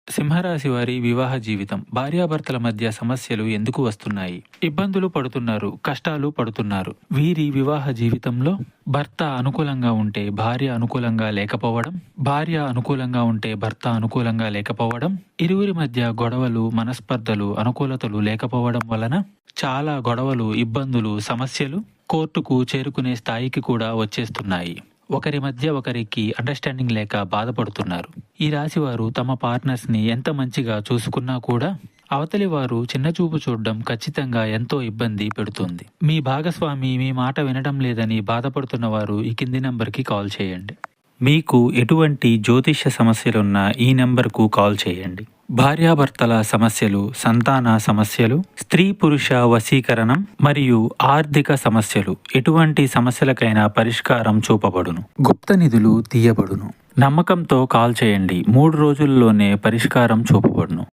సింహరాశి వారి వివాహ జీవితం. భార్యాభర్తల మధ్య సమస్యలు ఎందుకు వస్తున్నాయి? ఇబ్బందులు పడుతున్నారు, కష్టాలు పడుతున్నారు. వీరి వివాహ జీవితంలో భర్త అనుకూలంగా ఉంటే భార్య అనుకూలంగా లేకపోవడం, భార్య అనుకూలంగా ఉంటే భర్త అనుకూలంగా లేకపోవడం, ఇరువురి మధ్య గొడవలు, మనస్పర్ధలు, అనుకూలతలు లేకపోవడం వలన చాలా గొడవలు, ఇబ్బందులు, సమస్యలు కోర్టుకు చేరుకునే స్థాయికి కూడా వచ్చేస్తున్నాయి. ఒకరి మధ్య ఒకరికి అండర్స్టాండింగ్ లేక బాధపడుతున్నారు. ఈ రాశివారు తమ పార్ట్నర్స్ని ఎంత మంచిగా చూసుకున్నా కూడా అవతలి వారు చిన్నచూపు చూడడం ఖచ్చితంగా ఎంతో ఇబ్బంది పెడుతుంది. మీ భాగస్వామి మీ మాట వినడం లేదని బాధపడుతున్న వారు ఈ కింది నంబర్కి కాల్ చేయండి. మీకు ఎటువంటి జ్యోతిష్య సమస్యలున్నా ఈ నెంబర్కు కాల్ చేయండి. భార్యాభర్తల సమస్యలు, సంతాన సమస్యలు, స్త్రీ పురుష వశీకరణం మరియు ఆర్థిక సమస్యలు, ఎటువంటి సమస్యలకైనా పరిష్కారం చూపబడును. గుప్త నిధులు తీయబడును. నమ్మకంతో కాల్ చేయండి. 3 రోజుల్లోనే పరిష్కారం చూపబడును.